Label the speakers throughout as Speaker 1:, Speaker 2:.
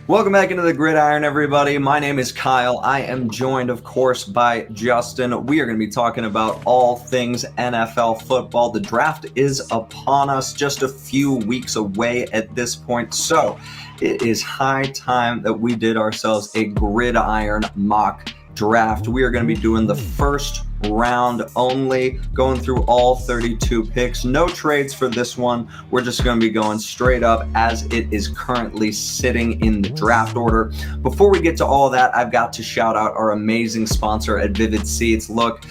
Speaker 1: Welcome back into the gridiron, everybody. My name is Kyle. I am joined, of course, by Justin. We are going to be talking about all things NFL football. The draft is upon us, just a few weeks away at this point. So it is high time that we did ourselves a gridiron mock draft. We are going to be doing the first round only, going through all 32 picks. No trades for this one. We're just going to be going straight up as it is currently sitting in the draft order. Before we get to all that, I've got to shout out our amazing sponsor at Vivid Seats. Look,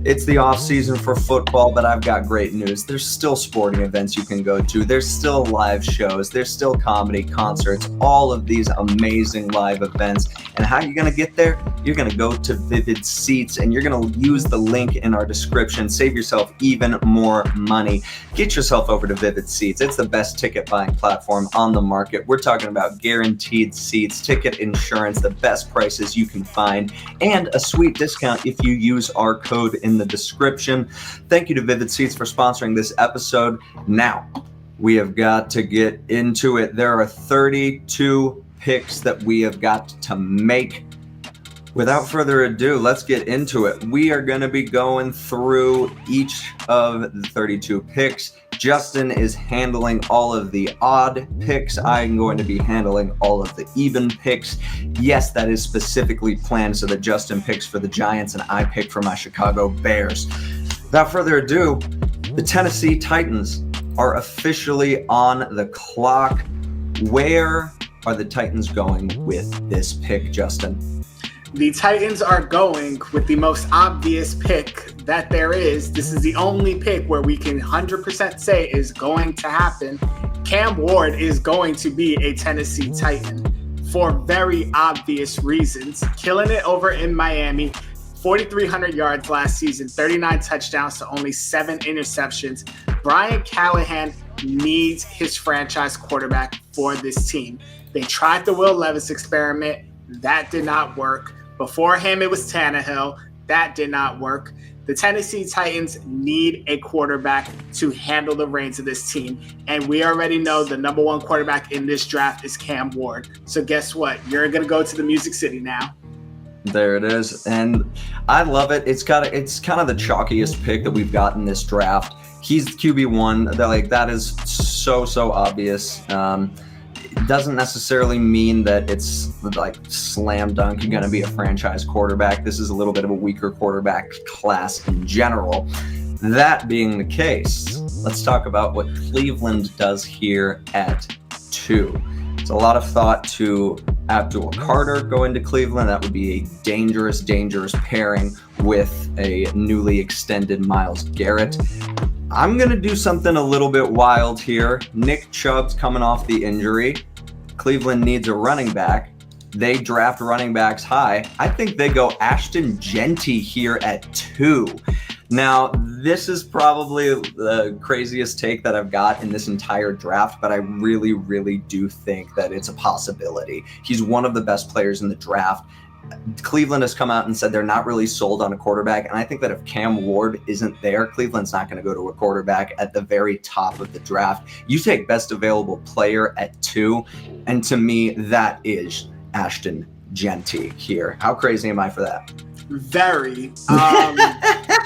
Speaker 1: it's the off season for football, but I've got great news. There's still sporting events you can go to. There's still live shows. There's still comedy, concerts, all of these amazing live events. And how are you going to get there? You're going to go to Vivid Seats and you're going to use the link in our description. Save yourself even more money. Get yourself over to Vivid Seats. It's the best ticket buying platform on the market. We're talking about guaranteed seats, ticket insurance, the best prices you can find, and a sweet discount if you use our code in the description. Thank you to Vivid Seats for sponsoring this episode. Now, we have got to get into it. There are 32 picks that we have got to make. Without further ado, let's get into it. We are going to be going through each of the 32 picks. Justin is handling all of the odd picks. I'm going to be handling all of the even picks. Yes, that is specifically planned so that Justin picks for the Giants and I pick for my Chicago Bears. Without further ado, the Tennessee Titans are officially on the clock. Where are the Titans going with this pick, Justin?
Speaker 2: The Titans are going with the most obvious pick that there is. This is the only pick where we can 100% say is going to happen. Cam Ward is going to be a Tennessee Titan for very obvious reasons. Killing it over in Miami, 4,300 yards last season, 39 touchdowns to only 7 interceptions. Brian Callahan needs his franchise quarterback for this team. They tried the Will Levis experiment. That did not work. Before him, it was Tannehill. That did not work. The Tennessee Titans need a quarterback to handle the reins of this team. And we already know the number one quarterback in this draft is Cam Ward. So guess what? You're going to go to the Music City now.
Speaker 1: There it is. And I love it. It's kind of the chalkiest pick that we've got in this draft. He's QB1. That is so obvious. Doesn't necessarily mean that it's like slam dunk you're going to be a franchise quarterback. This is a little bit of a weaker quarterback class in general. That being the case, let's talk about what Cleveland does here at 2. It's a lot of thought to Abdul Carter going to Cleveland. That would be a dangerous pairing with a newly extended Myles Garrett. I'm going to do something a little bit wild here. Nick Chubb's coming off the injury. Cleveland needs a running back. They draft running backs high. I think they go Ashton Jeanty here at 2. Now, this is probably the craziest take that I've got in this entire draft, but I really do think that it's a possibility. He's one of the best players in the draft. Cleveland has come out and said they're not really sold on a quarterback, and I think that if Cam Ward isn't there, Cleveland's not going to go to a quarterback at the very top of the draft. You take best available player at 2, and to me, that is Ashton Jeanty here. How crazy am I for that?
Speaker 2: Very.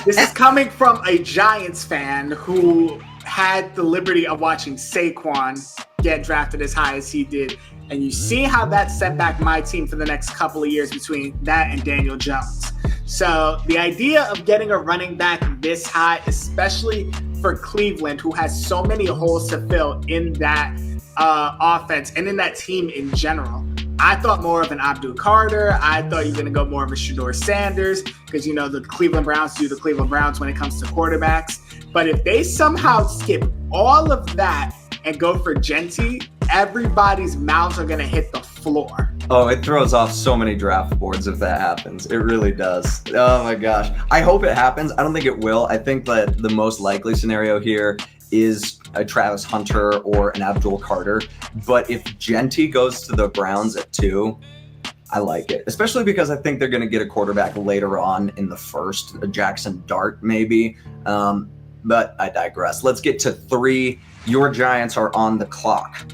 Speaker 2: This is coming from a Giants fan who had the liberty of watching Saquon get drafted as high as he did. And you see how that set back my team for the next couple of years between that and Daniel Jones. So the idea of getting a running back this high, especially for Cleveland, who has so many holes to fill in that offense and in that team in general. I thought more of an Abdul Carter. I thought you were going to go more of a Shedeur Sanders because, you know, the Cleveland Browns do the Cleveland Browns when it comes to quarterbacks. But if they somehow skip all of that and go for Jeanty, everybody's mouths are going to hit the floor.
Speaker 1: Oh, it throws off so many draft boards if that happens. It really does. Oh my gosh. I hope it happens. I don't think it will. I think that the most likely scenario here is a Travis Hunter or an Abdul Carter. But if Jeanty goes to the Browns at 2, I like it, especially because I think they're going to get a quarterback later on in the first, a Jackson Dart maybe. But I digress. Let's get to 3. Your Giants are on the clock.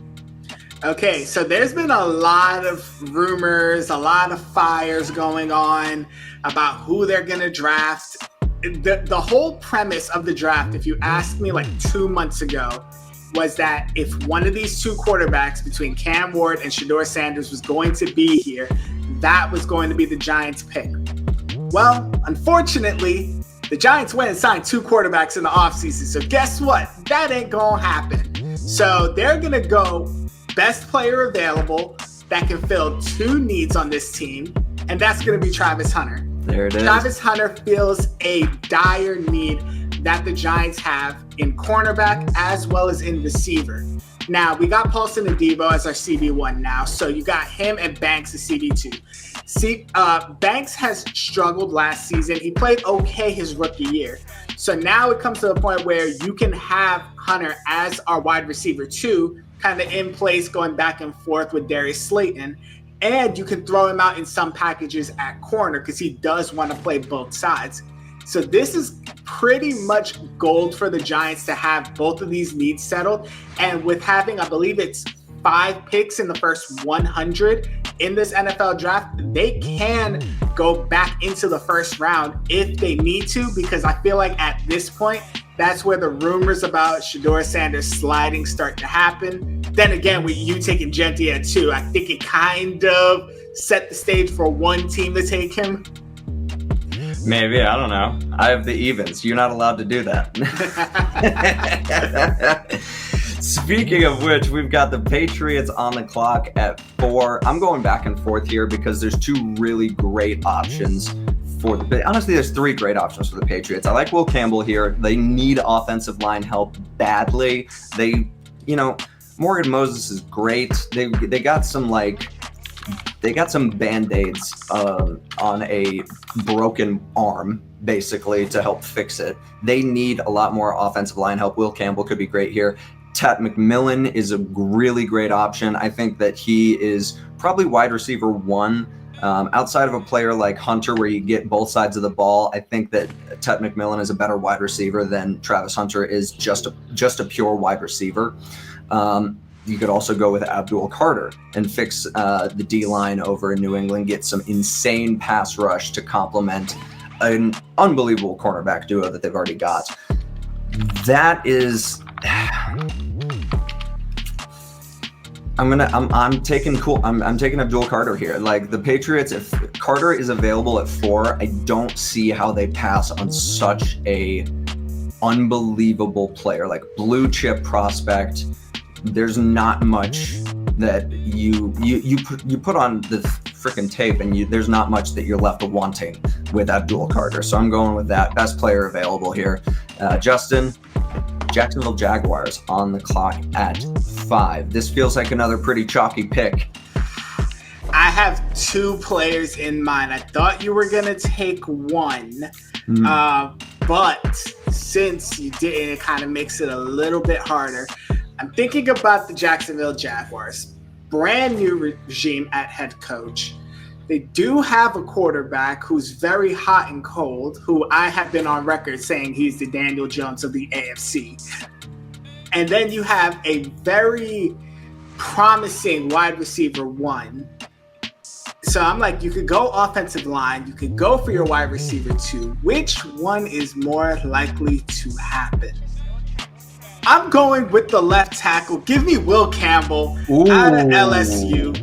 Speaker 2: Okay, so there's been a lot of rumors, a lot of fires going on about who they're going to draft. The whole premise of the draft, if you asked me like 2 months ago, was that if one of these two quarterbacks between Cam Ward and Shedeur Sanders was going to be here, that was going to be the Giants' pick. Well, unfortunately, the Giants went and signed two quarterbacks in the offseason. So guess what? That ain't going to happen. So they're going to go best player available that can fill two needs on this team, and that's going to be Travis Hunter.
Speaker 1: There it is.
Speaker 2: Travis Hunter fills a dire need that the Giants have in cornerback as well as in receiver. Now, we got Paulson Adebo as our CB1 now, so you got him and Banks as CB2. Banks has struggled last season. He played okay his rookie year. So now it comes to the point where you can have Hunter as our wide receiver 2, kind of in place going back and forth with Darius Slayton. And you can throw him out in some packages at corner because he does want to play both sides. So this is pretty much gold for the Giants to have both of these needs settled. And with having, I believe it's 5 picks in the first 100 in this NFL draft, they can go back into the first round if they need to, because I feel like at this point, that's where the rumors about Shedeur Sanders sliding start to happen. Then again, with you taking Genty at 2, I think it kind of set the stage for one team to take him.
Speaker 1: Maybe, I don't know. I have the evens. You're not allowed to do that. Speaking of which, we've got the Patriots on the clock at 4. I'm going back and forth here because there's 2 really great options for honestly, there's 3 great options for the Patriots. I like Will Campbell here. They need offensive line help badly. Morgan Moses is great. They got some Band-Aids on a broken arm, basically, to help fix it. They need a lot more offensive line help. Will Campbell could be great here. Tat McMillan is a really great option. I think that he is probably wide receiver 1. Outside of a player like Hunter, where you get both sides of the ball, I think that Tat McMillan is a better wide receiver than Travis Hunter is just a pure wide receiver. You could also go with Abdul Carter and fix the D-line over in New England, get some insane pass rush to complement an unbelievable cornerback duo that they've already got. That is... I'm taking Abdul Carter here. Like the Patriots, if Carter is available at 4, I don't see how they pass on such a unbelievable player, like blue chip prospect. There's not much that you put on the freaking tape, and there's not much that you're left wanting with Abdul Carter. So I'm going with that best player available here. Justin, Jacksonville Jaguars on the clock at 5. This feels like another pretty chalky pick.
Speaker 2: I have 2 players in mind. I thought you were gonna take one, but since you didn't, it kind of makes it a little bit harder. I'm thinking about the Jacksonville Jaguars. Brand new regime at head coach. They do have a quarterback who's very hot and cold, who I have been on record saying he's the Daniel Jones of the AFC. And then you have a very promising wide receiver 1. So I'm like, you could go offensive line, you could go for your wide receiver 2. Which one is more likely to happen? I'm going with the left tackle. Give me Will Campbell out of LSU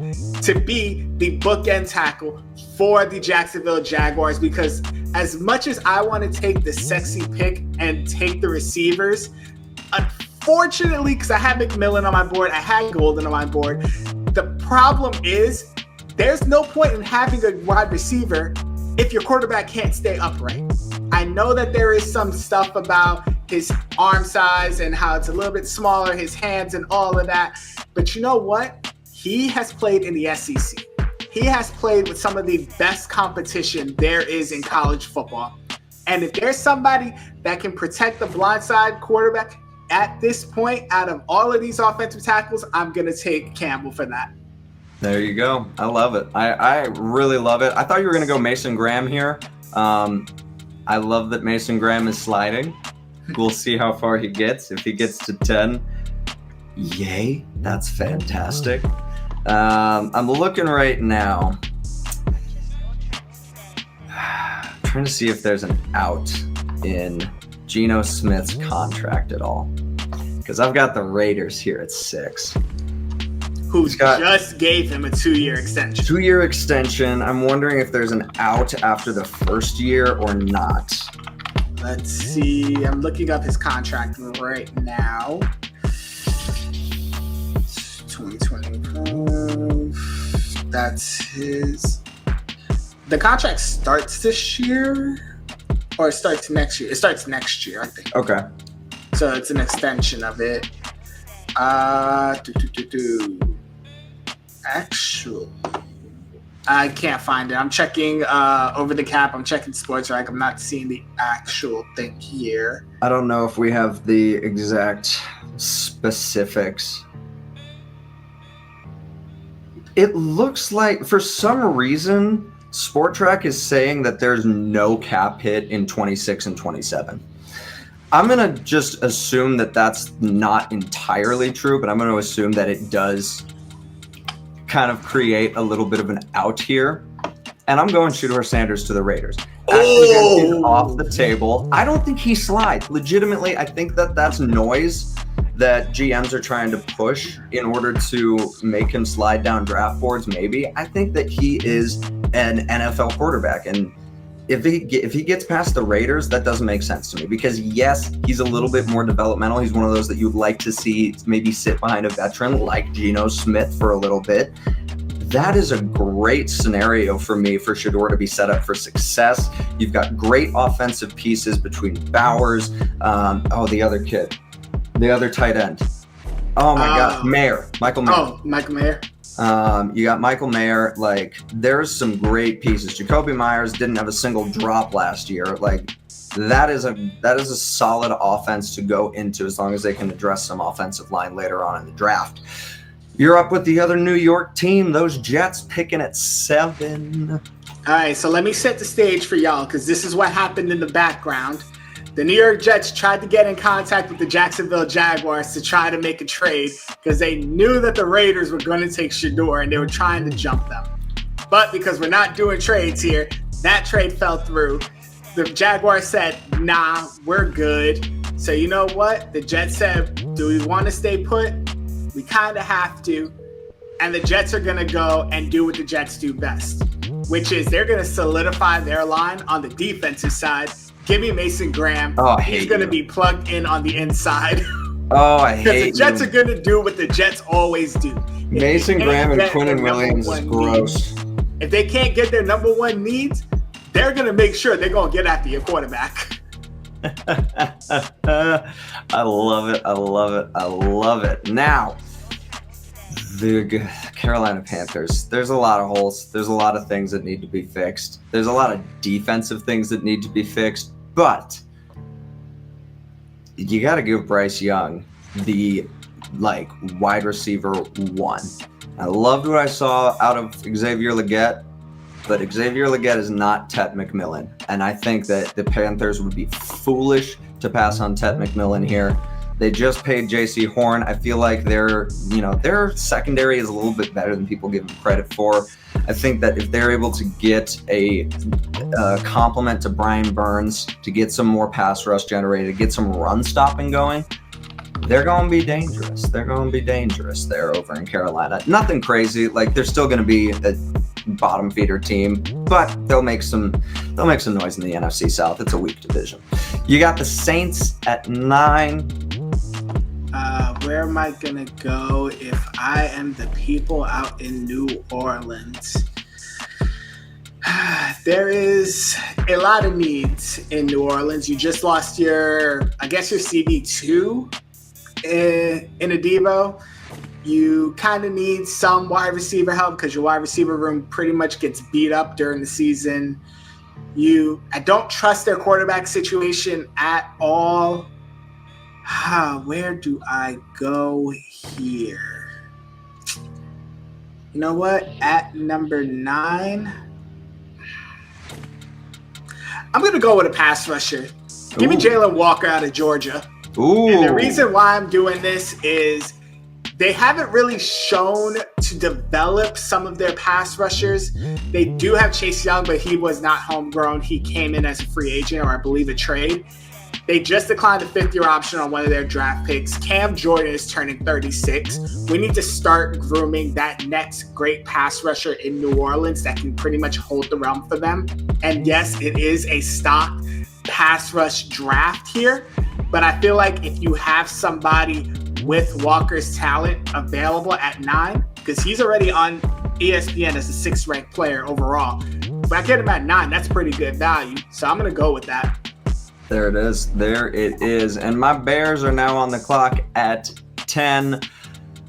Speaker 2: to be the bookend tackle for the Jacksonville Jaguars, because as much as I want to take the sexy pick and take the receivers, unfortunately, because I had McMillan on my board, I had Golden on my board, the problem is there's no point in having a wide receiver if your quarterback can't stay upright. I know that there is some stuff about his arm size and how it's a little bit smaller, his hands and all of that. But you know what? He has played in the SEC. He has played with some of the best competition there is in college football. And if there's somebody that can protect the blindside quarterback at this point, out of all of these offensive tackles, I'm going to take Campbell for that.
Speaker 1: There you go. I love it. I really love it. I thought you were going to go Mason Graham here. I love that Mason Graham is sliding. We'll see how far he gets. If he gets to 10, Yay, that's fantastic. I'm looking right now. Trying to see if there's an out in Geno Smith's contract at all. Because I've got the Raiders here at 6.
Speaker 2: Who just gave him a 2-year extension.
Speaker 1: 2-year extension. I'm wondering if there's an out after the first year or not.
Speaker 2: Let's see. I'm looking up his contract right now. 2025. That's his. The contract starts this year, or it starts next year. It starts next year, I think.
Speaker 1: Okay.
Speaker 2: So it's an extension of it. Actual. I can't find it. I'm checking over the cap. I'm checking Sports Rag. I'm not seeing the actual thing here.
Speaker 1: I don't know if we have the exact specifics. It looks like, for some reason, Sport Track is saying that there's no cap hit in 26 and 27. I'm going to just assume that that's not entirely true, but I'm going to assume that it does kind of create a little bit of an out here. And I'm going Shedeur Sanders to the Raiders. Actually, is off the table. I don't think he slides. Legitimately, I think that that's noise that GMs are trying to push in order to make him slide down draft boards, maybe. I think that he is an NFL quarterback. And if he gets past the Raiders, that doesn't make sense to me. Because, yes, he's a little bit more developmental. He's one of those that you'd like to see maybe sit behind a veteran like Geno Smith for a little bit. That is a great scenario for me for Shedeur to be set up for success. You've got great offensive pieces between Bowers. The other kid. The other tight end. Oh my God, Michael Mayer.
Speaker 2: Oh, Michael Mayer.
Speaker 1: You got Michael Mayer. Like, there's some great pieces. Jacoby Myers didn't have a single drop last year. Like, that is a solid offense to go into as long as they can address some offensive line later on in the draft. You're up with the other New York team, those Jets, picking at 7.
Speaker 2: All right, so let me set the stage for y'all, because this is what happened in the background. The New York Jets tried to get in contact with the Jacksonville Jaguars to try to make a trade because they knew that the Raiders were going to take Shedeur and they were trying to jump them. But because we're not doing trades here, that trade fell through. The Jaguars said, nah, we're good. So you know what? The Jets said, do we want to stay put? We kind of have to. And the Jets are going to go and do what the Jets do best, which is they're going to solidify their line on the defensive side. Give me Mason Graham.
Speaker 1: Oh,
Speaker 2: he's going to be plugged in on the inside.
Speaker 1: Oh, I hate
Speaker 2: Because the Jets are going to do what the Jets always do.
Speaker 1: Mason Graham and Quinnen Williams is gross.
Speaker 2: If they can't get their number one needs, they're going to make sure they're going to get after your quarterback.
Speaker 1: I love it. I love it. I love it. Now, the Carolina Panthers, there's a lot of holes. There's a lot of things that need to be fixed. There's a lot of defensive things that need to be fixed. But you got to give Bryce Young the wide receiver 1. I loved what I saw out of Xavier Legette, but Xavier Legette is not Tet McMillan. And I think that the Panthers would be foolish to pass on Tet McMillan here. They just paid J.C. Horn. I feel like their secondary is a little bit better than people give them credit for. I think that if they're able to get a compliment to Brian Burns, to get some more pass rush generated, get some run stopping going, they're going to be dangerous. They're going to be dangerous there over in Carolina. Nothing crazy. They're still going to be a bottom feeder team, but they'll make some noise in the NFC South. It's a weak division. You got the Saints at 9.
Speaker 2: Where am I going to go if I am the people out in New Orleans? There is a lot of needs in New Orleans. You just lost your CB2 in Adebo. You kind of need some wide receiver help because your wide receiver room pretty much gets beat up during the season. I don't trust their quarterback situation at all. Where do I go here? You know what? At number 9, I'm going to go with a pass rusher. Give me Jalen Walker out of Georgia.
Speaker 1: Ooh.
Speaker 2: And the reason why I'm doing this is They haven't really shown to develop some of their pass rushers. They do have Chase Young, but he was not homegrown. He came in as a free agent, or I believe a trade. They just declined a fifth-year option on one of their draft picks. Cam Jordan is turning 36. We need to start grooming that next great pass rusher in New Orleans that can pretty much hold the realm for them. And yes, it is a stock pass rush draft here, but I feel like if you have somebody with Walker's talent available at 9, because he's already on ESPN as a 6th ranked player overall. If I get him at 9, that's pretty good value. So I'm going to go with that.
Speaker 1: There it is. There it is. And my Bears are now on the clock at 10.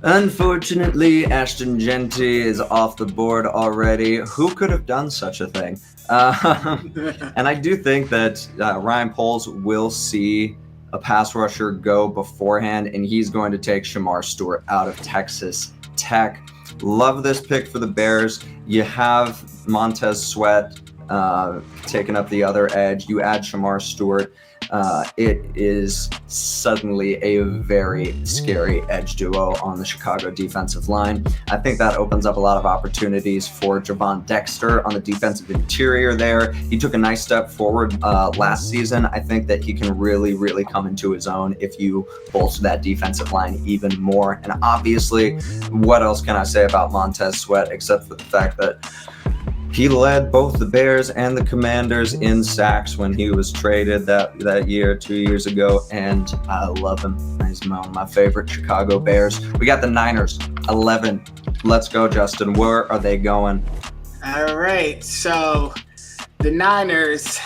Speaker 1: Unfortunately, Ashton Genty is off the board already. Who could have done such a thing? And I do think that Ryan Poles will see a pass rusher go beforehand, and he's going to take Shedeur Stewart out of Texas Tech. Love this pick for the Bears. You have Montez Sweat taking up the other edge. You add Shedeur Stewart. It is suddenly a very scary edge duo on the Chicago defensive line. I think that opens up a lot of opportunities for Javon Dexter on the defensive interior there. He took a nice step forward last season. I think that he can really, really come into his own if you bolster that defensive line even more. And obviously, what else can I say about Montez Sweat except for the fact that he led both the Bears and the Commanders in sacks when he was traded that year, 2 years ago, and I love him. He's one of my favorite Chicago Bears. We got the Niners, 11. Let's go, Justin. Where are they going?
Speaker 2: All right, so the Niners,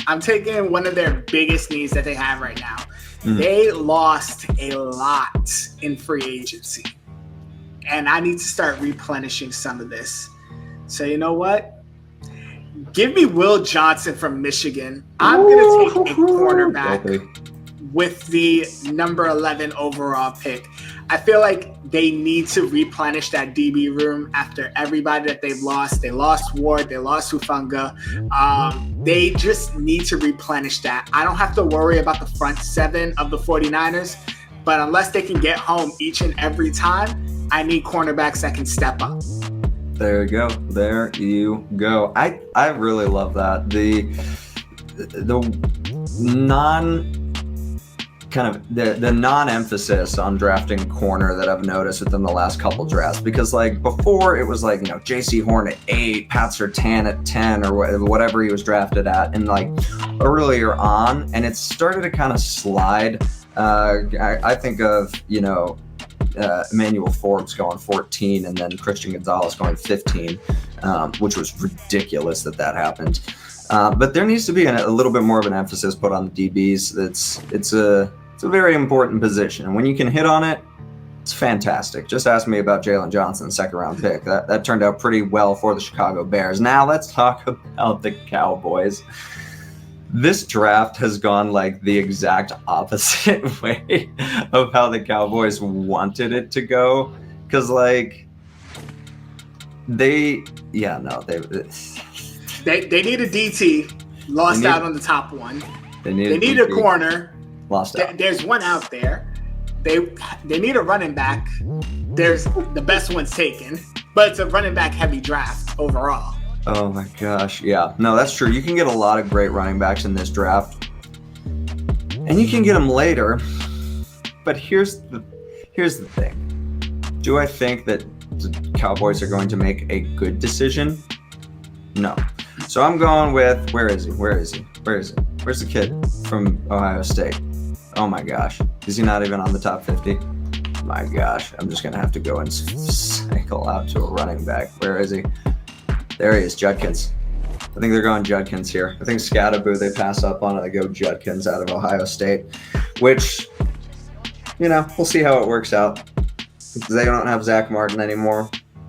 Speaker 2: I'm taking one of their biggest needs that they have right now. They lost a lot in free agency, and I need to start replenishing some of this. So you know what? Give me Will Johnson from Michigan. I'm going to take a cornerback with the number 11 overall pick. I feel like they need to replenish that DB room after everybody that they've lost. They lost Ward. They lost Hufanga. They just need to replenish that. I don't have to worry about the front 7 of the 49ers, but unless they can get home each and every time, I need cornerbacks that can step up.
Speaker 1: There you go. There you go. I really love that. The non-emphasis on drafting corner that I've noticed within the last couple drafts, because like before it was like, you know, J.C. Horn at 8, Pat Surtain at 10, or whatever he was drafted at, and like earlier on, and it started to kind of slide. I think of, you know, Emmanuel Forbes going 14 and then Christian Gonzalez going 15, which was ridiculous that happened. But there needs to be a little bit more of an emphasis put on the DBs. It's a very important position, and when you can hit on it, it's fantastic. Just ask me about Jalen Johnson, 2nd round pick. That turned out pretty well for the Chicago Bears. Now let's talk about the Cowboys. This draft has gone like the exact opposite way of how the Cowboys wanted it to go. Because like they need
Speaker 2: a DT, lost out on the top one. They need a corner,
Speaker 1: lost out.
Speaker 2: There's one out there. They need a running back. There's the best one's taken, but it's a running back heavy draft overall.
Speaker 1: Oh my gosh, yeah. No, that's true. You can get a lot of great running backs in this draft, and you can get them later. But here's the thing. Do I think that the Cowboys are going to make a good decision? No. So I'm going with, where is he? Where's the kid from Ohio State? Oh my gosh. Is he not even on the top 50? My gosh. I'm just going to have to go and cycle out to a running back. Where is he? There he is, Judkins. I think they're going Judkins here. I think Scatterboo, they pass up on it. They go Judkins out of Ohio State, which, you know, we'll see how it works out. They don't have Zach Martin anymore.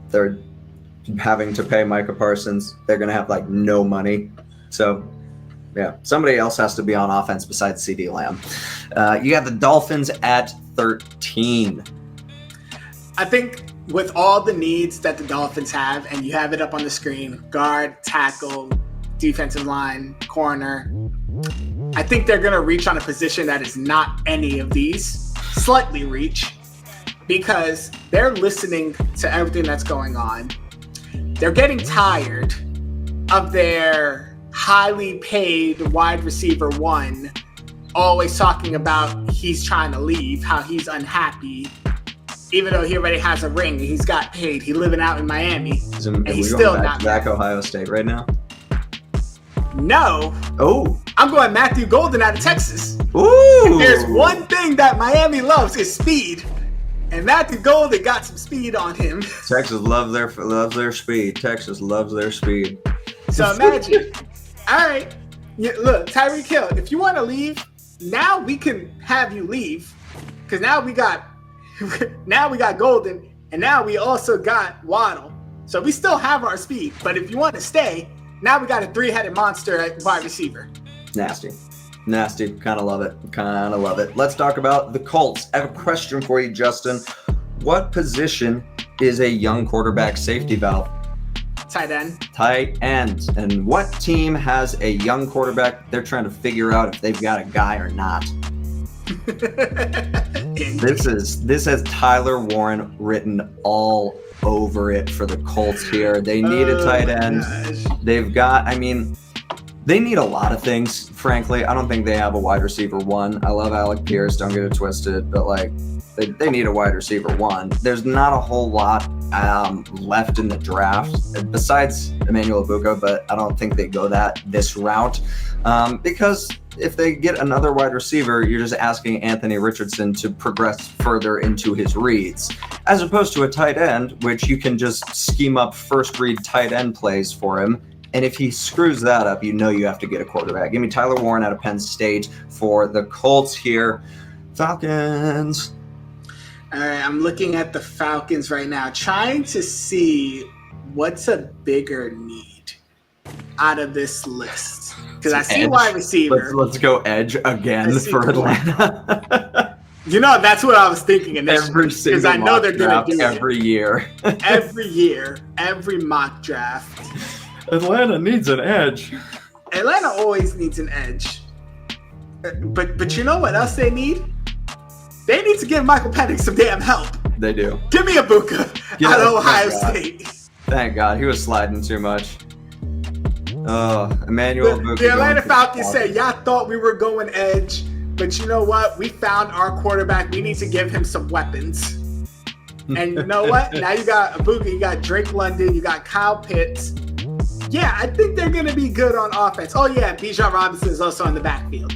Speaker 1: They're having to pay Micah Parsons. They're going to have, like, no money. So, yeah, somebody else has to be on offense besides CeeDee Lamb. You got the Dolphins at 13.
Speaker 2: I think with all the needs that the Dolphins have, and you have it up on the screen, guard, tackle, defensive line, corner, I think they're going to reach on a position that is not any of these. Slightly reach. because they're listening to everything that's going on. They're getting tired of their highly paid wide receiver one always talking about he's trying to leave, how he's unhappy, even though he already has a ring, he's got paid, he's living out in Miami, and he's still not
Speaker 1: back Ohio State right now.
Speaker 2: No.
Speaker 1: Oh.
Speaker 2: I'm going Matthew Golden out of Texas.
Speaker 1: Ooh.
Speaker 2: If there's one thing that Miami loves is speed. And Matthew Golden got some speed on him.
Speaker 1: Texas loves their speed. Texas loves their speed.
Speaker 2: So imagine. All right. Look, Tyreek Hill, if you want to leave, now we can have you leave. Because now we got Golden, and now we also got Waddle. So we still have our speed. But if you want to stay, now we got a three-headed monster at wide receiver.
Speaker 1: Nasty. Kind of love it. Let's talk about the Colts. I have a question for you, Justin. What position is a young quarterback safety valve?
Speaker 2: Tight end.
Speaker 1: And what team has a young quarterback they're trying to figure out if they've got a guy or not? This has Tyler Warren written all over it for the Colts here. They need a tight end. They need a lot of things, frankly. I don't think they have a wide receiver one. I love Alec Pierce, don't get it twisted, but they need a wide receiver one. There's not a whole lot left in the draft besides Emmanuel Abuka, but I don't think they go this route because if they get another wide receiver, you're just asking Anthony Richardson to progress further into his reads, as opposed to a tight end, which you can just scheme up first read tight end plays for him. And if he screws that up, you have to get a quarterback. Give me Tyler Warren out of Penn State for the Colts here. Falcons.
Speaker 2: All right, I'm looking at the Falcons right now, trying to see what's a bigger need out of this list. Because I see wide receiver.
Speaker 1: Let's go edge again for Atlanta.
Speaker 2: That's what I was thinking initially. Because I know they're going to do
Speaker 1: every year.
Speaker 2: Every mock draft.
Speaker 1: Atlanta needs an edge.
Speaker 2: Atlanta always needs an edge. But you know what else they need? They need to give Michael Penix some damn help.
Speaker 1: They do.
Speaker 2: Give me Abuka out of Ohio State.
Speaker 1: Thank God. He was sliding too much. Emmanuel Abuka.
Speaker 2: The Atlanta Falcons say, y'all thought we were going edge, but you know what? We found our quarterback. We need to give him some weapons. And you know what? Now you got Abuka, you got Drake London, you got Kyle Pitts. Yeah, I think they're going to be good on offense. Oh, yeah, Bijan Robinson is also in the backfield.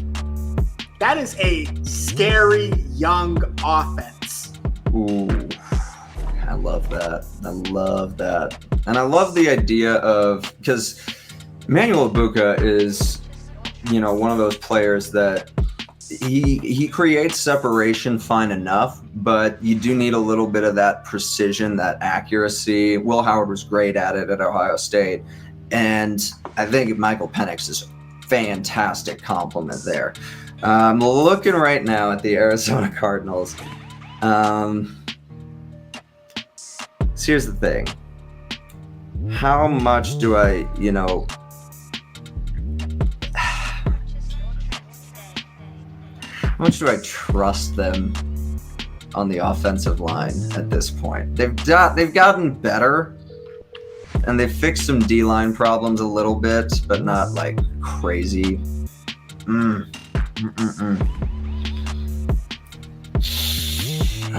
Speaker 2: That is a scary young offense.
Speaker 1: Ooh, I love that. And I love the idea of, because Emmanuel Abuka is, one of those players that he creates separation fine enough, but you do need a little bit of that precision, that accuracy. Will Howard was great at it at Ohio State. And I think Michael Penix is a fantastic compliment there. I'm looking right now at the Arizona Cardinals. So here's the thing. How much do I, how much do I trust them on the offensive line at this point? They've gotten better. And they fixed some D-line problems a little bit, but not like crazy. I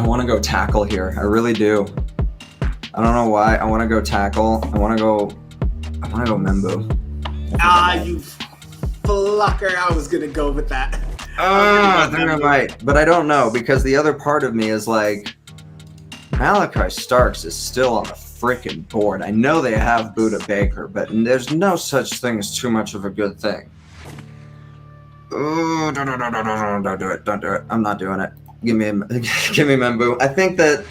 Speaker 1: want to go tackle here. I really do. I don't know why. I want to go tackle. I want to go Membu.
Speaker 2: You flucker. I was going to go with that.
Speaker 1: I think I might. But I don't know, because the other part of me is like, Malachi Starks is still on the freaking board. I know they have Budda Baker, but there's no such thing as too much of a good thing. Oh, don't do it. I'm not doing it. Give me Membu. I think that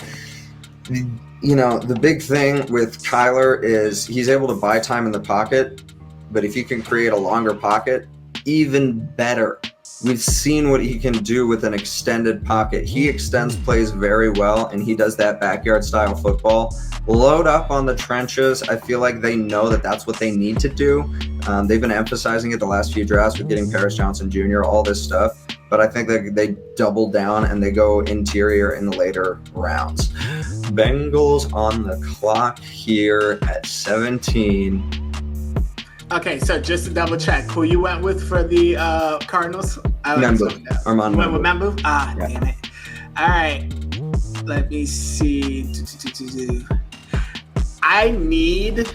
Speaker 1: the big thing with Kyler is he's able to buy time in the pocket, but if you can create a longer pocket, even better. We've seen what he can do with an extended pocket. He extends plays very well, and he does that backyard style football. Load up on the trenches. I feel like they know that that's what they need to do. They've been emphasizing it the last few drafts with getting Paris Johnson Jr., all this stuff. but I think that they double down and they go interior in the later rounds. Bengals on the clock here at 17.
Speaker 2: Okay, so just to double check, who you went with for the Cardinals?
Speaker 1: Armand
Speaker 2: went with Membu?
Speaker 1: Yeah.
Speaker 2: Damn it. All right, let me see. I need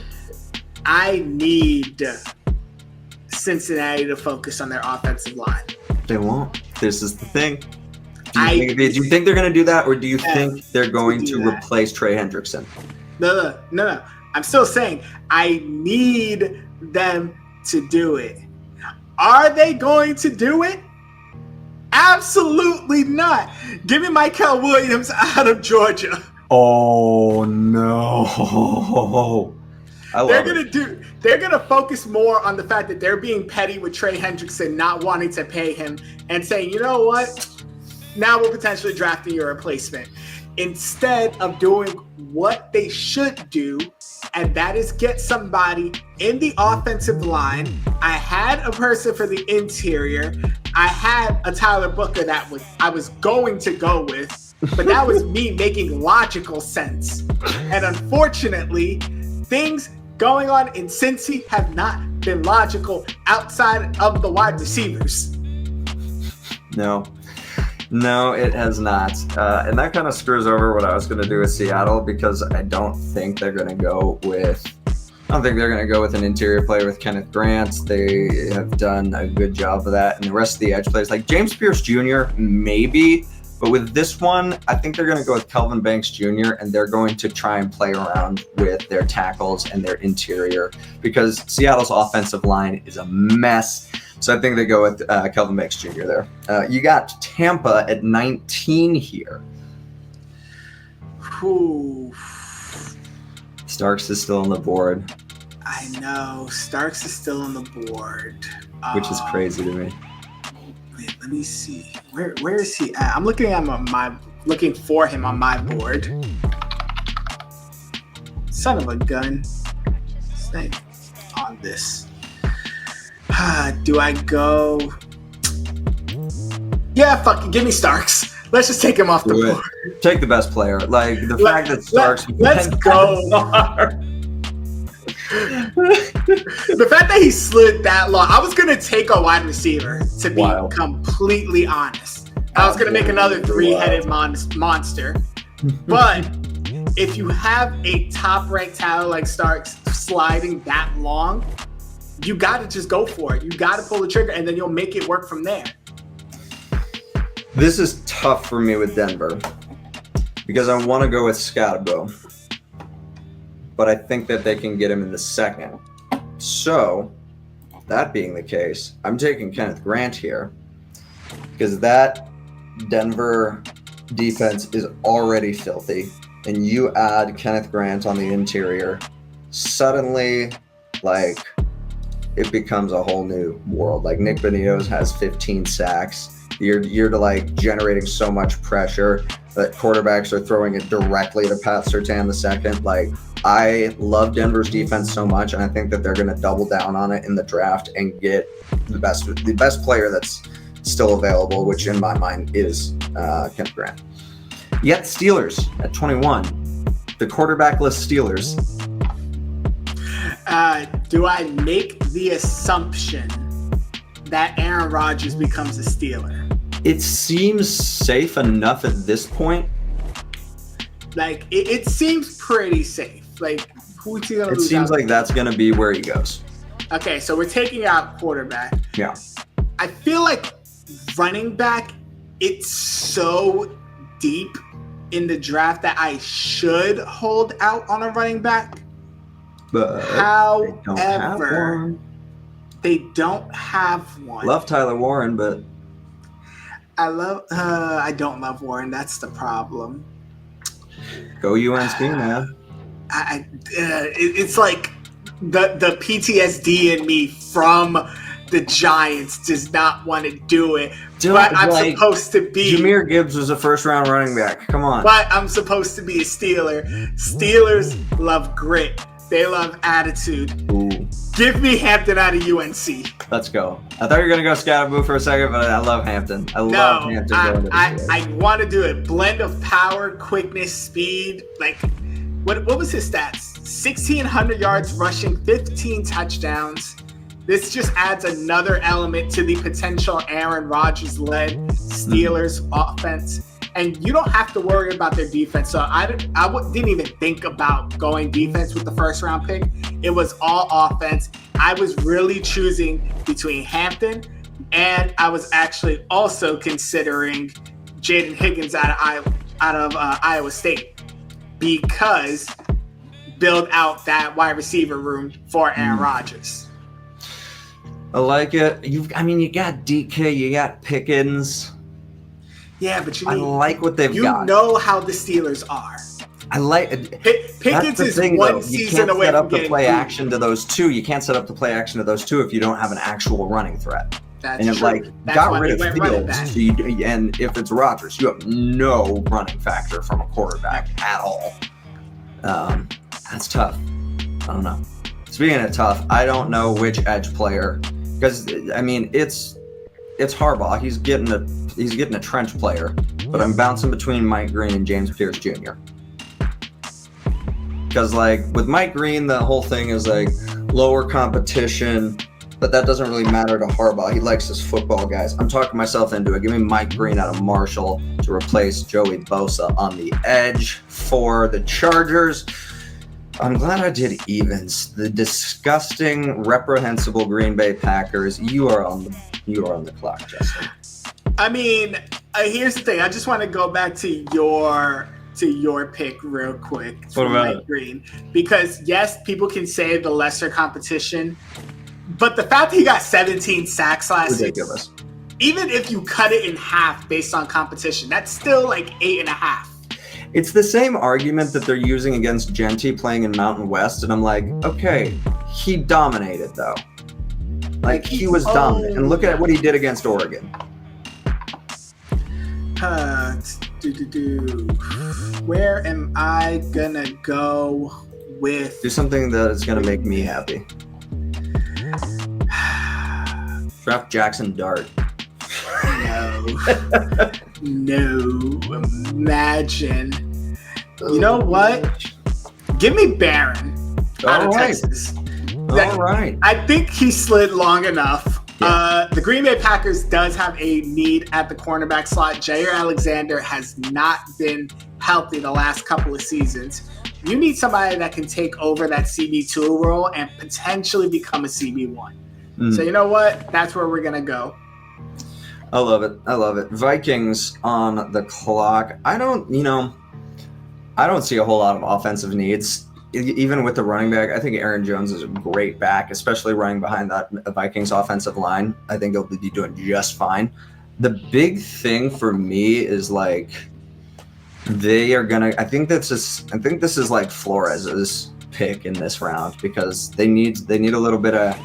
Speaker 2: Cincinnati to focus on their offensive line.
Speaker 1: They won't. This is the thing. Do you think they're going to do that, or do you think they're going to replace Trey Hendrickson?
Speaker 2: No. I'm still saying I need them to do it. Are they going to do it? Absolutely not. Give me Michael Williams out of Georgia.
Speaker 1: Oh no.
Speaker 2: They're gonna focus more on the fact that they're being petty with Trey Hendrickson, not wanting to pay him, and saying, you know what? Now we're potentially drafting your replacement. Instead of doing what they should do, and that is get somebody in the offensive line. I had a person for the interior. I had a Tyler Booker that I was going to go with, but that was me making logical sense. And unfortunately, things going on in Cincy have not been logical outside of the wide receivers.
Speaker 1: No, it has not. And that kind of screws over what I was going to do with Seattle, because I don't think they're going to go with an interior player with Kenneth Grant. They have done a good job of that. And the rest of the edge players, like James Pierce Jr., maybe. But with this one, I think they're going to go with Kelvin Banks Jr., and they're going to try and play around with their tackles and their interior, because Seattle's offensive line is a mess. So I think they go with Kelvin Banks Jr. there. You got Tampa at 19 here.
Speaker 2: Ooh.
Speaker 1: Starks is still on the board.
Speaker 2: I know. Starks is still on the board.
Speaker 1: Which is crazy to me.
Speaker 2: Wait, let me see. Where is he at? I'm looking for him on my board. Son of a gun. Stay on this. Do I go? Yeah, fuck it. Give me Starks. Let's just take him off the board.
Speaker 1: Take the best player. Like the fact that Starks.
Speaker 2: Let's go. The fact that he slid that long. I was gonna take a wide receiver, to be completely honest. I was gonna make another three-headed monster. But if you have a top-ranked talent like Starks sliding that long, you gotta just go for it. You gotta pull the trigger, and then you'll make it work from there.
Speaker 1: This is tough for me with Denver, because I want to go with Scotabo, but I think that they can get him in the second. So, that being the case, I'm taking Kenneth Grant here, because that Denver defense is already filthy, and you add Kenneth Grant on the interior, suddenly, it becomes a whole new world. Like, Nick Benito's has 15 sacks. You're generating so much pressure that quarterbacks are throwing it directly to Pat Surtain II. I love Denver's defense so much, and I think that they're going to double down on it in the draft and get the best player that's still available, which in my mind is Kenneth Grant. Yet Steelers at 21, the quarterbackless Steelers.
Speaker 2: Do I make the assumption that Aaron Rodgers becomes a Steeler?
Speaker 1: It seems safe enough at this point.
Speaker 2: It seems pretty safe. Who's he gonna lose?
Speaker 1: It seems like that's gonna be where he goes.
Speaker 2: Okay, so we're taking out quarterback.
Speaker 1: Yeah.
Speaker 2: I feel like running back, it's so deep in the draft that I should hold out on a running back.
Speaker 1: But
Speaker 2: however, they don't have one.
Speaker 1: Love Tyler Warren, but
Speaker 2: I don't love Warren. That's the problem.
Speaker 1: Go UNC, man.
Speaker 2: It's like the PTSD in me from the Giants does not want to do it. But I'm supposed to be.
Speaker 1: Jahmyr Gibbs was a first-round running back. Come on.
Speaker 2: But I'm supposed to be a Steeler. Steelers love grit. They love attitude.
Speaker 1: Ooh.
Speaker 2: Give me Hampton out of UNC.
Speaker 1: Let's go. I thought you were going to go Scatterboo for a second, but I love Hampton. Love Hampton going to the
Speaker 2: I want to do a blend of power, quickness, speed. Like, what was his stats? 1,600 yards rushing, 15 touchdowns. This just adds another element to the potential Aaron Rodgers-led Steelers offense. And you don't have to worry about their defense. So I didn't even think about going defense with the first-round pick. It was all offense. I was really choosing between Hampton, and I was actually also considering Jaden Higgins out of Iowa State, because build out that wide receiver room for Aaron Rodgers.
Speaker 1: I like it. You got DK, you got Pickens.
Speaker 2: Yeah, but
Speaker 1: I like what they've got.
Speaker 2: You know how the Steelers are.
Speaker 1: I like
Speaker 2: Pickens is
Speaker 1: thing,
Speaker 2: one
Speaker 1: though.
Speaker 2: season away from getting
Speaker 1: You can't set up the play action to those two. You can't set up the play action to those two if you don't have an actual running threat.
Speaker 2: That's
Speaker 1: and
Speaker 2: true.
Speaker 1: Got rid of Fields. So and if it's Rodgers, you have no running factor from a quarterback at all. That's tough. I don't know. Speaking of tough, I don't know which edge player, because it's Harbaugh. He's getting a trench player, but I'm bouncing between Mike Green and James Pierce Jr. Because with Mike Green, the whole thing is lower competition, but that doesn't really matter to Harbaugh. He likes his football guys. I'm talking myself into it. Give me Mike Green out of Marshall to replace Joey Bosa on the edge for the Chargers. I'm glad I did evens. The disgusting, reprehensible Green Bay Packers. You are on the clock, Justin.
Speaker 2: Here's the thing. I just want to go back to your pick real quick.
Speaker 1: What about
Speaker 2: Mike Green? Because yes, people can say the lesser competition, but the fact that he got 17 sacks last year,
Speaker 1: ridiculous.
Speaker 2: Even if you cut it in half based on competition, that's still 8.5.
Speaker 1: It's the same argument that they're using against Genty playing in Mountain West, and I'm like, okay, he dominated though. He was dominant, and look at what he did against Oregon.
Speaker 2: Where am I gonna go with?
Speaker 1: Do something that is gonna make me happy. Draft Jackson Dart.
Speaker 2: No. Imagine. You know what? Give me Barron out of Texas.
Speaker 1: All right.
Speaker 2: I think he slid long enough. Yeah. The Green Bay Packers does have a need at the cornerback slot. Jair Alexander has not been healthy the last couple of seasons. You need somebody that can take over that CB2 role and potentially become a CB1. So you know what? That's where we're going to go.
Speaker 1: I love it. Vikings on the clock. I don't see a whole lot of offensive needs. Even with the running back, I think Aaron Jones is a great back, especially running behind that Vikings offensive line. I think he'll be doing just fine. The big thing for me is they are gonna. I think this is Flores's pick in this round, because they need a little bit of.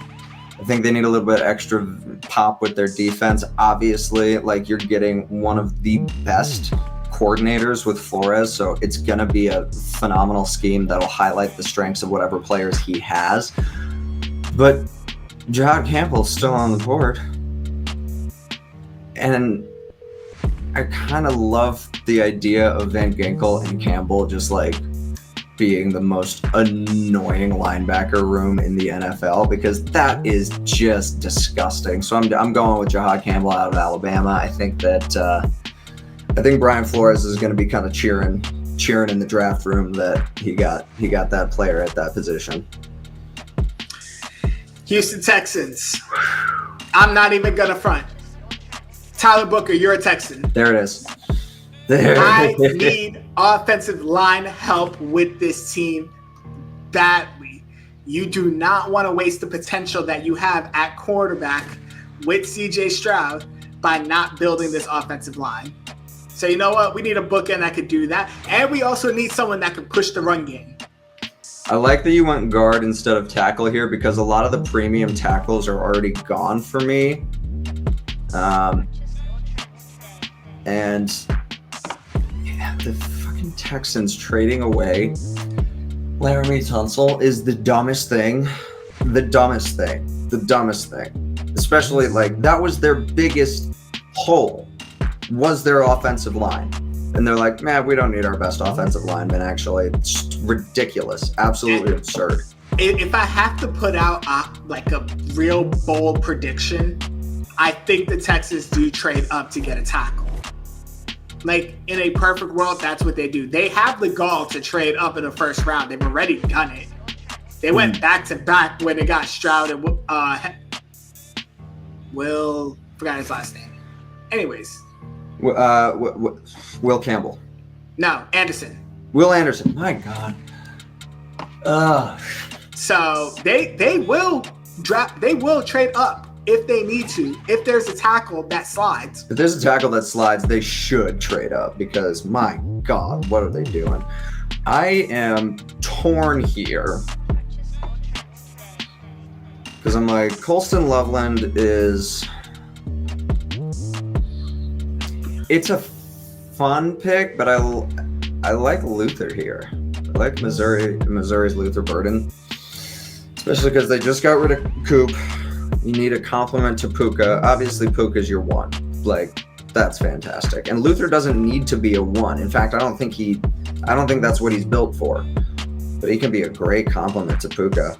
Speaker 1: I think they need a little bit extra pop with their defense. Obviously, you're getting one of the best coordinators with Flores, so it's going to be a phenomenal scheme that'll highlight the strengths of whatever players he has. But Jahad Campbell's still on the board. And I kind of love the idea of Van Ginkel and Campbell just being the most annoying linebacker room in the NFL, because that is just disgusting. So I'm going with Jahad Campbell out of Alabama. I think Brian Flores is going to be kind of cheering in the draft room that he got that player at that position.
Speaker 2: Houston Texans. I'm not even going to front. Tyler Booker, you're a Texan.
Speaker 1: There it is.
Speaker 2: I need offensive line help with this team badly. You do not want to waste the potential that you have at quarterback with CJ Stroud by not building this offensive line. So you know what? We need a bookend that could do that. And we also need someone that can push the run game.
Speaker 1: I like that you went guard instead of tackle here, because a lot of the premium tackles are already gone for me. And the fucking Texans trading away Laramie Tunsil is the dumbest thing. The dumbest thing. Especially, like, that was their biggest hole, was their offensive line. And they're like, man, we don't need our best offensive lineman, actually. It's ridiculous. Absolutely absurd.
Speaker 2: If I have to put out a real bold prediction, I think the Texans do trade up to get a tackle. Like, in a perfect world, that's what they do. They have the gall to trade up in the first round. They've already done it. They went back-to-back when they got Stroud and forgot his last name. Anyways.
Speaker 1: Will Campbell.
Speaker 2: No, Anderson.
Speaker 1: Will Anderson. My God.
Speaker 2: So they will trade up if they need to. If there's a tackle that slides.
Speaker 1: If there's a tackle that slides, they should trade up because, my God, what are they doing? I am torn here because I'm like, Colston Loveland is... It's a fun pick, but I like Luther here. I like Missouri's Luther Burden, especially because they just got rid of Coop. You need a compliment to Puka. Obviously, Puka's your one. Like, that's fantastic. And Luther doesn't need to be a one. In fact, I don't think that's what he's built for. But he can be a great compliment to Puka.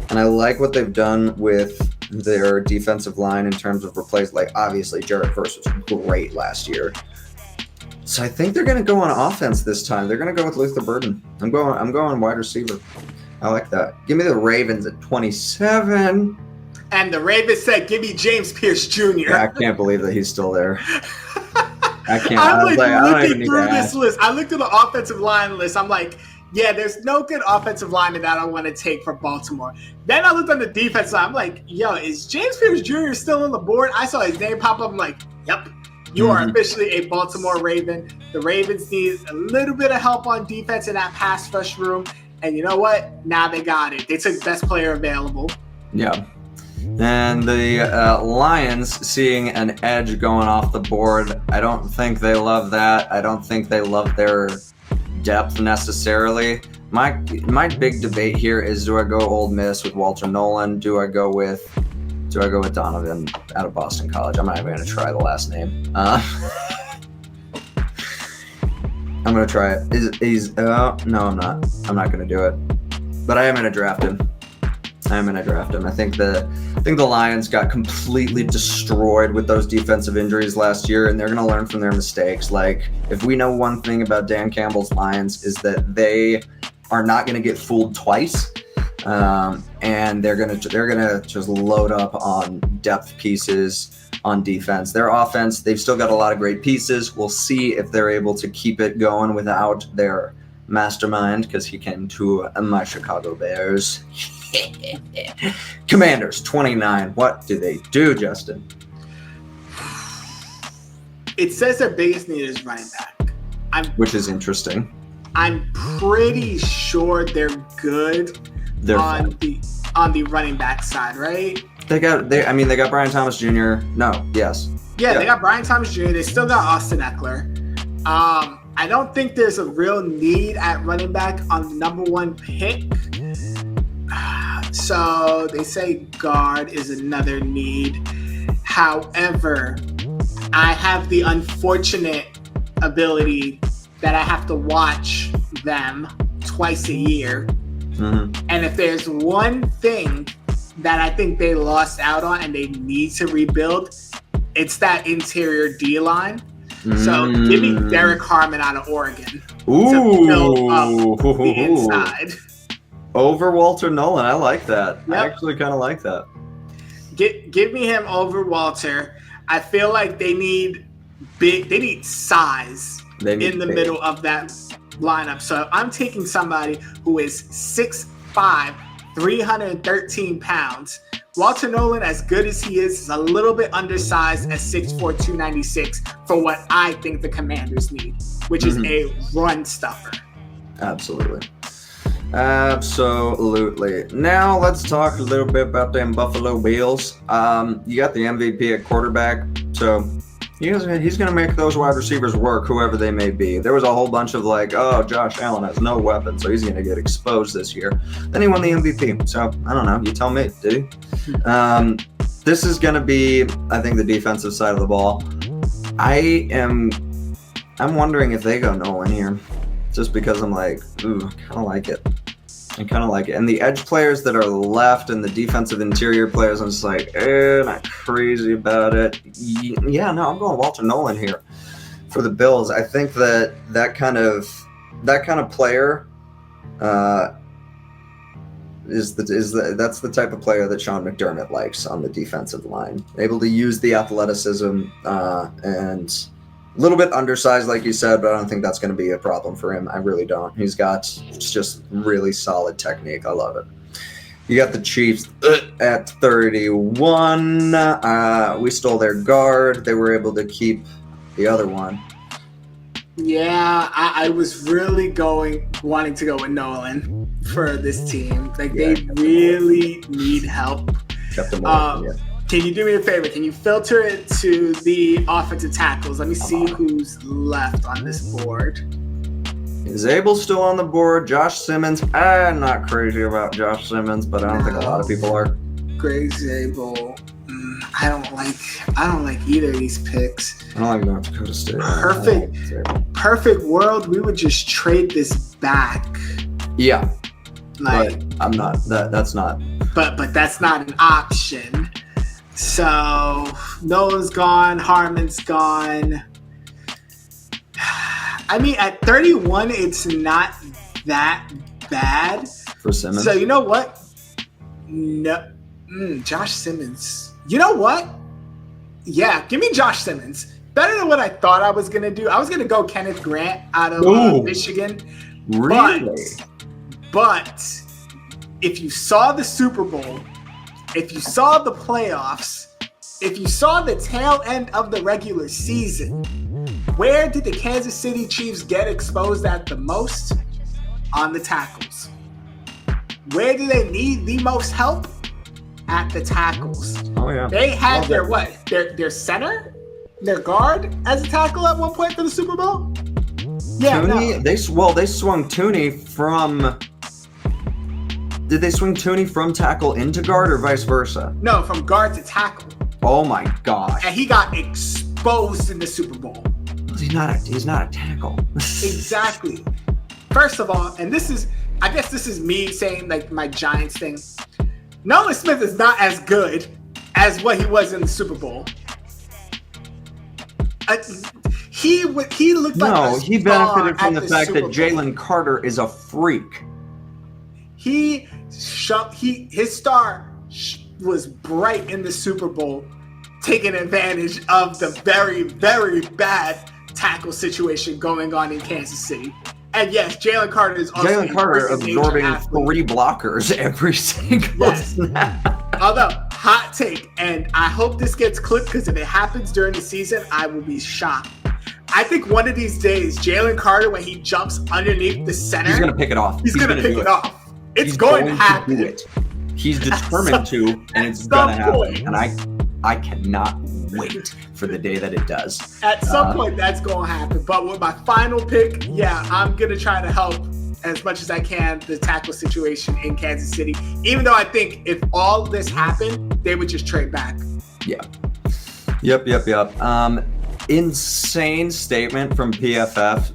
Speaker 1: And I like what they've done with their defensive line in terms of replace. Like, obviously, Jared Verse was great last year. So I think they're going to go on offense this time. They're going to go with Luther Burden. I'm going wide receiver. I like that. Give me the Ravens at 27.
Speaker 2: And the Ravens said, give me James Pierce Jr.
Speaker 1: Yeah, I can't believe that he's still there. I can't.
Speaker 2: I'm
Speaker 1: looking
Speaker 2: through this list. I looked at the offensive line list. I'm like, yeah, there's no good offensive lineman that I want to take for Baltimore. Then I looked on the defense side. I'm like, yo, is James Pierce Jr. still on the board? I saw his name pop up. I'm like, yep, you are officially a Baltimore Raven. The Ravens need a little bit of help on defense in that pass rush room. And you know what? Now they got it. They took best player available.
Speaker 1: Yeah. And the Lions seeing an edge going off the board, I don't think they love that. I don't think they love their depth necessarily. My big debate here is, do I go Ole Miss with Walter Nolan? Do I go with Donovan out of Boston College? I'm not even going to try the last name. I'm going to try it. No, I'm not. I'm not going to do it. But I am going to draft him. I think the Lions got completely destroyed with those defensive injuries last year, and they're going to learn from their mistakes. Like, if we know one thing about Dan Campbell's Lions is that they are not going to get fooled twice, and they're going to just load up on depth pieces on defense. Their offense, they've still got a lot of great pieces. We'll see if they're able to keep it going without their mastermind, because he came to my Chicago Bears. Commanders 29. What do they do, Justin?
Speaker 2: It says their biggest need is running back.
Speaker 1: Which is interesting.
Speaker 2: I'm pretty sure they're good on the running back side, right? They got
Speaker 1: Brian Thomas Jr. No, yes.
Speaker 2: Yeah, they got Brian Thomas Jr. They still got Austin Eckler. I don't think there's a real need at running back on the number one pick. So they say guard is another need. However, I have the unfortunate ability that I have to watch them twice a year. Mm-hmm. And if there's one thing that I think they lost out on and they need to rebuild, it's that interior D-line. So give me Derek Harmon out of Oregon to build up the inside.
Speaker 1: Over Walter Nolan. I like that.
Speaker 2: Yep.
Speaker 1: I actually kind of like that.
Speaker 2: Give me him over Walter. I feel like they need size in the middle of that lineup. So I'm taking somebody who is 6'5", 313 pounds. Walter Nolan, as good as he is a little bit undersized at 6'4", 296 for what I think the Commanders need, which is a run stuffer.
Speaker 1: Absolutely. Now let's talk a little bit about them Buffalo Bills. You got the MVP at quarterback, so He's going to make those wide receivers work, whoever they may be. There was a whole bunch of like, oh, Josh Allen has no weapon, so he's going to get exposed this year. Then he won the MVP. So, I don't know. You tell me, did he? This is going to be, I think, the defensive side of the ball. I'm wondering if they go Nolan here, just because I'm like, ooh, I kind of like it. And the edge players that are left and the defensive interior players, I'm just like, not crazy about it. Yeah, no, I'm going Walter Nolan here for the Bills. I think that kind of player that's the type of player that Sean McDermott likes on the defensive line. Able to use the athleticism and a little bit undersized, like you said, but I don't think that's going to be a problem for him. I really don't. He's got just really solid technique. I love it. You got the Chiefs at 31. We stole their guard. They were able to keep the other one.
Speaker 2: Yeah, I was really wanting to go with Nolan for this team. Like, they really need help.
Speaker 1: Kept them away,
Speaker 2: Can you do me a favor? Can you filter it to the offensive tackles? Let me see who's left on this board.
Speaker 1: Zabel's still on the board. Josh Simmons. I'm not crazy about Josh Simmons, but I don't think a lot of people are.
Speaker 2: Greg Zabel. I don't like either of these picks.
Speaker 1: I don't like North Dakota State.
Speaker 2: Perfect world. We would just trade this back.
Speaker 1: Yeah.
Speaker 2: Like,
Speaker 1: but I'm not. That's not.
Speaker 2: But that's not an option. So Noah's gone, Harmon's gone. I mean, at 31, it's not that bad
Speaker 1: for Simmons.
Speaker 2: So you know what? No, Josh Simmons. You know what? Yeah, give me Josh Simmons. Better than what I thought I was gonna do. I was gonna go Kenneth Grant out of Michigan.
Speaker 1: Really?
Speaker 2: But if you saw the Super Bowl, if you saw the playoffs, if you saw the tail end of the regular season, where did the Kansas City Chiefs get exposed at the most? On the tackles. Where do they need the most help? At the tackles.
Speaker 1: Oh yeah.
Speaker 2: They had their center, their guard as a tackle at one point for the Super Bowl. Yeah,
Speaker 1: Tooney, they swung Tooney from. Did they swing Tooney from tackle into guard or vice versa?
Speaker 2: No, from guard to tackle.
Speaker 1: Oh my gosh.
Speaker 2: And he got exposed in the Super Bowl.
Speaker 1: He's not a tackle.
Speaker 2: Exactly. First of all, and I guess this is me saying like my Giants thing. Nolan Smith is not as good as what he was in the Super Bowl. He looked like a
Speaker 1: he benefited from the fact
Speaker 2: Super
Speaker 1: that Jalen Carter is a freak.
Speaker 2: His star was bright in the Super Bowl, taking advantage of the very, very bad tackle situation going on in Kansas City. And yes, Jalen Carter is also
Speaker 1: absorbing 3 blockers every single snap.
Speaker 2: Although, hot take, and I hope this gets clipped because if it happens during the season, I will be shocked. I think one of these days, Jalen Carter, when he jumps underneath the center,
Speaker 1: he's going to pick it off.
Speaker 2: He's going to pick it off. It's going to happen.
Speaker 1: Do it. He's determined to, and it's going to happen. And I cannot wait for the day that it does.
Speaker 2: At some point, that's going to happen. But with my final pick, I'm going to try to help as much as I can the tackle situation in Kansas City. Even though I think if all this happened, they would just trade back.
Speaker 1: Yeah. Yep. Insane statement from PFF,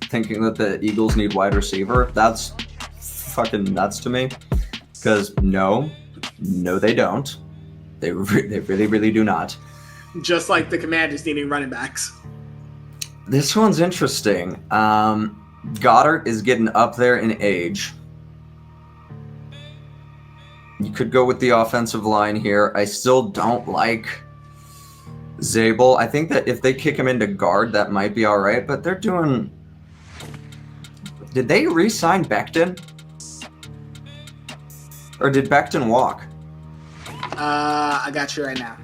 Speaker 1: thinking that the Eagles need wide receiver. That's fucking nuts to me. Because no, they don't. They really, really do not.
Speaker 2: Just like the Commanders needing running backs.
Speaker 1: This one's interesting. Goddard is getting up there in age. You could go with the offensive line here. I still don't like Zabel. I think that if they kick him into guard, that might be all right. But they're doing... Did they re-sign Becton? Or did Becton walk?
Speaker 2: I got you right now.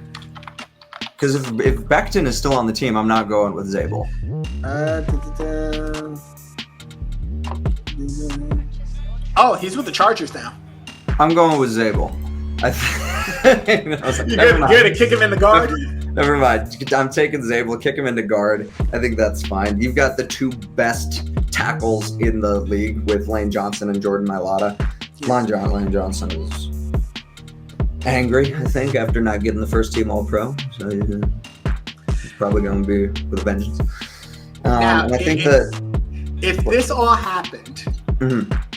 Speaker 1: Because if Becton is still on the team, I'm not going with Zabel.
Speaker 2: Oh, he's with the Chargers now.
Speaker 1: I'm going with Zabel. You're
Speaker 2: going to kick him in the guard?
Speaker 1: Never mind. I'm taking Zabel. Kick him into guard. I think that's fine. You've got the two best tackles in the league with Lane Johnson and Jordan Mailata. Lane Johnson is angry, I think, after not getting the first team All-Pro. So he's probably going to be with a vengeance.
Speaker 2: Now,
Speaker 1: and I think
Speaker 2: if this all happened,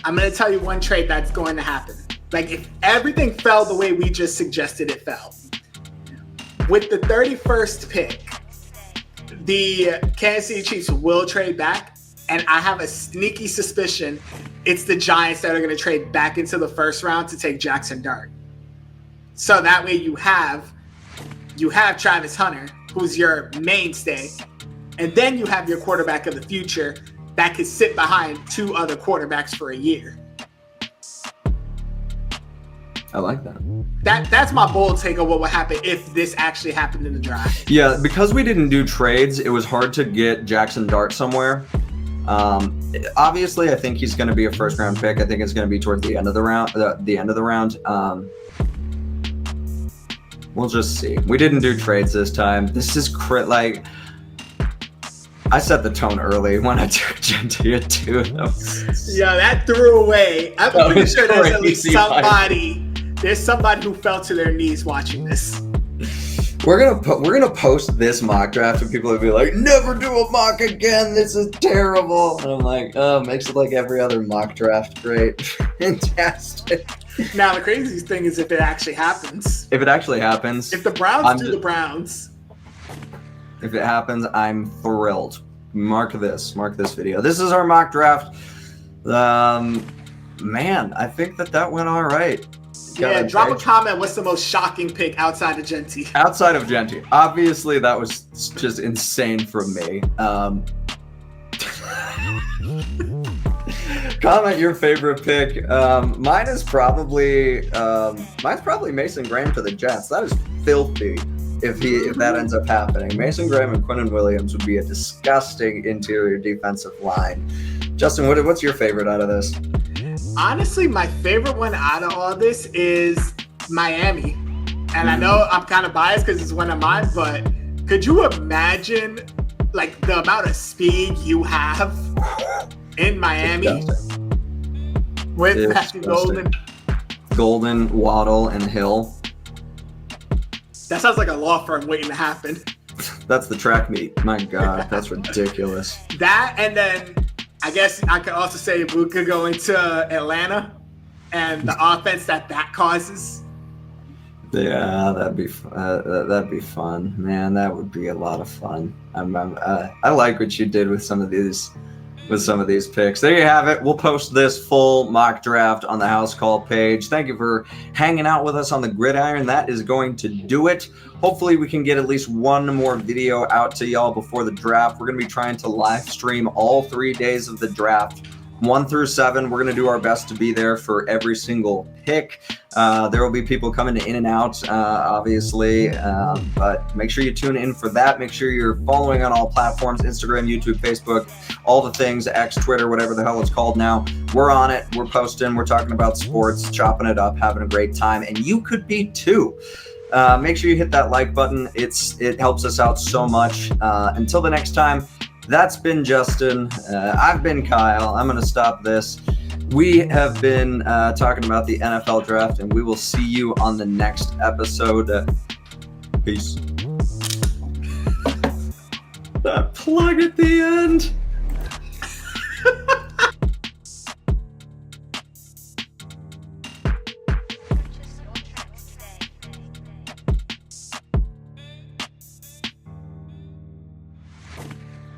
Speaker 2: I'm going to tell you one trait that's going to happen. Like, if everything fell the way we just suggested it fell, with the 31st pick, the Kansas City Chiefs will trade back, and I have a sneaky suspicion it's the Giants that are going to trade back into the first round to take Jackson Dart. So that way you have Travis Hunter, who's your mainstay, and then you have your quarterback of the future that could sit behind two other quarterbacks for a year.
Speaker 1: I like that.
Speaker 2: That's my bold take on what would happen if this actually happened in the draft.
Speaker 1: Yeah, because we didn't do trades, it was hard to get Jackson Dart somewhere. Obviously, I think he's going to be a first-round pick. I think it's going to be towards the end of the round. We'll just see. We didn't do trades this time. This is like I set the tone early when I took Genty at 2.
Speaker 2: Yeah, that threw away. I'm pretty sure there's at least somebody. There's somebody who fell to their knees watching this.
Speaker 1: We're gonna post this mock draft and people will be like, "Never do a mock again. This is terrible." And I'm like, "Oh, makes it like every other mock draft. Great, fantastic."
Speaker 2: Now the craziest thing is if it actually happens.
Speaker 1: If it actually happens.
Speaker 2: If the Browns do the Browns.
Speaker 1: If it happens, I'm thrilled. Mark this video. This is our mock draft. Man, I think that went all right.
Speaker 2: Yeah, drop a comment. What's the most shocking pick outside of Genty?
Speaker 1: Outside of Genty. Obviously, that was just insane from me. Comment your favorite pick. Mine's probably Mason Graham to the Jets. That is filthy if that ends up happening. Mason Graham and Quinnen Williams would be a disgusting interior defensive line. Justin, what's your favorite out of this?
Speaker 2: Honestly, my favorite one out of all this is Miami. And I know I'm kind of biased because it's one of mine, but could you imagine like the amount of speed you have in Miami with Matthew
Speaker 1: Golden, Waddle, and Hill?
Speaker 2: That sounds like a law firm waiting to happen.
Speaker 1: That's the track meet. My God, that's ridiculous.
Speaker 2: That, and then I guess I could also say we could go into Atlanta and the offense that causes.
Speaker 1: Yeah, that'd be fun, man. That would be a lot of fun. I like what you did with some of these picks. There you have it. We'll post this full mock draft on the House Call page. Thank you for hanging out with us on the Gridiron. That is going to do it. Hopefully we can get at least one more video out to y'all before the draft. We're going to be trying to live stream all 3 days of the draft, 1 through 7. We're going to do our best to be there for every single pick. There will be people coming in and out, obviously, but make sure you tune in for that. Make sure you're following on all platforms, Instagram, YouTube, Facebook, all the things, X, Twitter, whatever the hell it's called now. We're on it. We're posting. We're talking about sports, chopping it up, having a great time, and you could be too. Make sure you hit that like button. It helps us out so much. Until the next time, that's been Justin. I've been Kyle. I'm going to stop this. We have been talking about the NFL draft, and we will see you on the next episode. Peace. That plug at the end.